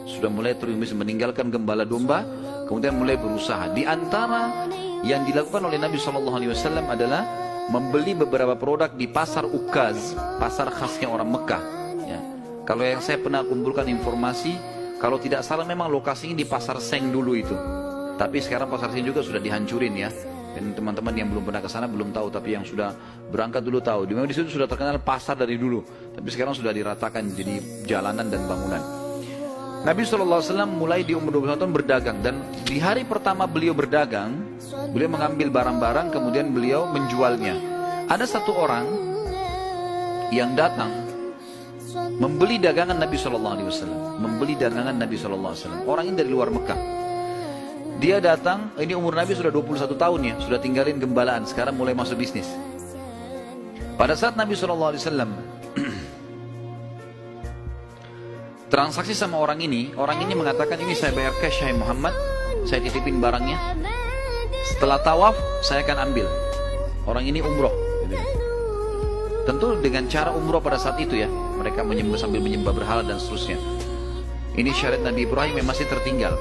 Sudah mulai terus meninggalkan gembala domba, kemudian mulai berusaha. Di antara yang dilakukan oleh Nabi SAW adalah membeli beberapa produk di pasar Ukaz, pasar khasnya orang Mekah. Ya. Kalau yang saya pernah kumpulkan informasi, kalau tidak salah memang lokasinya di pasar Seng dulu itu. Tapi sekarang pasar Seng juga sudah dihancurin ya. Dan teman-teman yang belum pernah ke sana belum tahu, tapi yang sudah berangkat dulu tahu. Memang di situ sudah terkenal pasar dari dulu, tapi sekarang sudah diratakan jadi jalanan dan bangunan. Nabi SAW mulai di umur 21 tahun berdagang, dan di hari pertama beliau berdagang, beliau mengambil barang-barang kemudian beliau menjualnya. Ada satu orang yang datang membeli dagangan Nabi SAW, membeli dagangan Nabi SAW. Orang ini dari luar Mekah. Dia datang, ini umur Nabi sudah 21 tahun ya, sudah tinggalin gembalaan, sekarang mulai masuk bisnis. Pada saat Nabi SAW transaksi sama orang ini mengatakan, ini saya bayar cash ya Muhammad, saya titipin barangnya. Setelah tawaf, saya akan ambil. Orang ini umroh. Tentu dengan cara umroh pada saat itu ya, mereka menyembah sambil menyembah berhala dan seterusnya. Ini syariat Nabi Ibrahim yang masih tertinggal.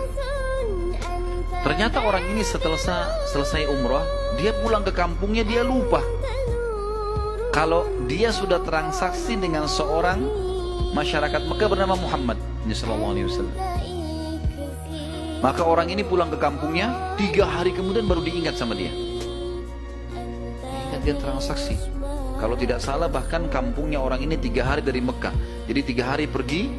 Ternyata orang ini setelah selesai umroh, dia pulang ke kampungnya, dia lupa kalau dia sudah transaksi dengan seorang masyarakat Mekah bernama Muhammad SAW. Maka orang ini pulang ke kampungnya, 3 hari kemudian baru diingat sama dia. Ingat dia transaksi. Kalau tidak salah bahkan kampungnya orang ini 3 hari dari Mekah. Jadi 3 hari pergi,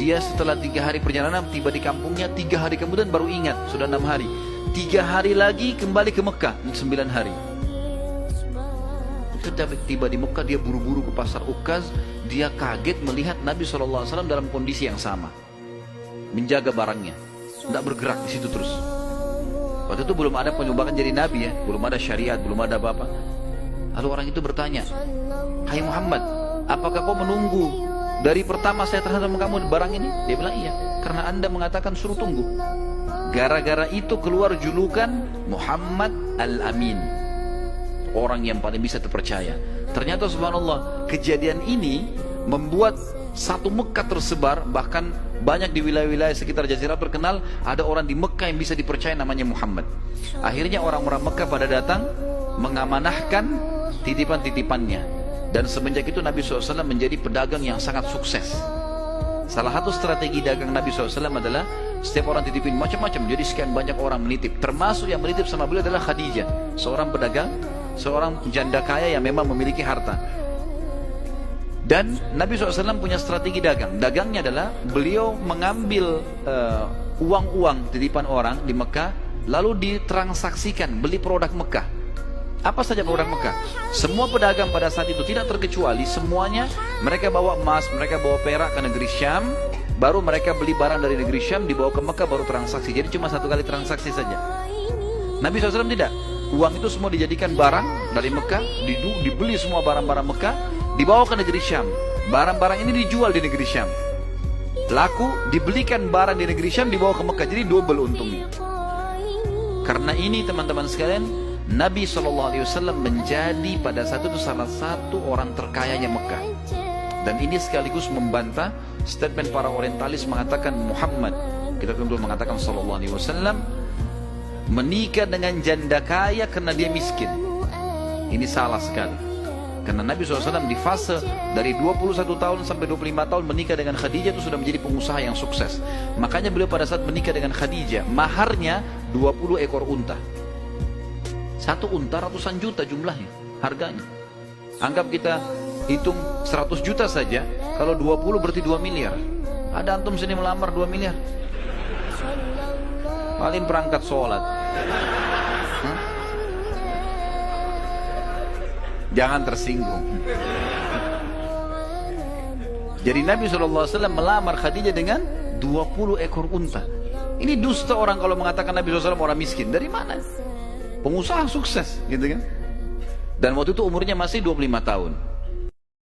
dia setelah 3 hari perjalanan tiba di kampungnya, 3 hari kemudian baru ingat, sudah 6 hari. 3 hari lagi kembali ke Mekah, 9 hari. Ketika tiba di Mekah, dia buru-buru ke pasar Ukaz. Dia kaget melihat Nabi SAW dalam kondisi yang sama, menjaga barangnya, tidak bergerak di situ terus. Waktu itu belum ada penyumbatan jadi Nabi ya, belum ada syariat, belum ada apa-apa. Lalu orang itu bertanya, "Hai Muhammad, apakah kau menunggu dari pertama saya terhadap kamu barang ini?" Dia bilang, "Iya, karena Anda mengatakan suruh tunggu." Gara-gara itu keluar julukan Muhammad Al-Amin, orang yang paling bisa terpercaya. Ternyata subhanallah, kejadian ini membuat satu Mekah tersebar, bahkan banyak di wilayah-wilayah sekitar Jazirah terkenal ada orang di Mekah yang bisa dipercaya namanya Muhammad. Akhirnya orang-orang Mekah pada datang mengamanahkan titipan-titipannya. Dan semenjak itu Nabi SAW menjadi pedagang yang sangat sukses. Salah satu strategi dagang Nabi SAW adalah setiap orang titipin macam-macam, jadi sekian banyak orang menitip. Termasuk yang menitip sama beliau adalah Khadijah, seorang pedagang, seorang janda kaya yang memang memiliki harta. Dan Nabi SAW punya strategi dagang. Dagangnya adalah beliau mengambil uang-uang titipan orang di Mekah, lalu ditransaksikan, beli produk Mekah. Apa saja produk Mekah? Semua pedagang pada saat itu tidak terkecuali, semuanya mereka bawa emas, mereka bawa perak ke negeri Syam, baru mereka beli barang dari negeri Syam, dibawa ke Mekah, baru transaksi. Jadi cuma 1 kali transaksi saja. Nabi SAW tidak. Uang itu semua dijadikan barang dari Mekah, dibeli semua barang-barang Mekah, dibawa ke negeri Syam. Barang-barang ini dijual di negeri Syam. Laku, dibelikan barang di negeri Syam, dibawa ke Mekah. Jadi double untungnya. Karena ini teman-teman sekalian, Nabi SAW menjadi pada saat itu salah satu orang terkayanya Mekah. Dan ini sekaligus membantah statement para orientalis mengatakan Muhammad, kita tentu mengatakan SAW, menikah dengan janda kaya karena dia miskin. Ini salah sekali. Karena Nabi SAW di fase dari 21 tahun sampai 25 tahun menikah dengan Khadijah itu sudah menjadi pengusaha yang sukses. Makanya beliau pada saat menikah dengan Khadijah, maharnya 20 ekor unta. 1 unta ratusan juta jumlahnya, harganya. Anggap kita hitung 100 juta saja, kalau 20 berarti 2 miliar. Ada antum sini melamar 2 miliar? Paling perangkat sholat. Jangan tersinggung. Jadi Nabi SAW melamar Khadijah dengan 20 ekor unta. Ini dusta orang kalau mengatakan Nabi SAW orang miskin. Dari mana? Pengusaha sukses gitu kan. Dan waktu itu umurnya masih 25 tahun.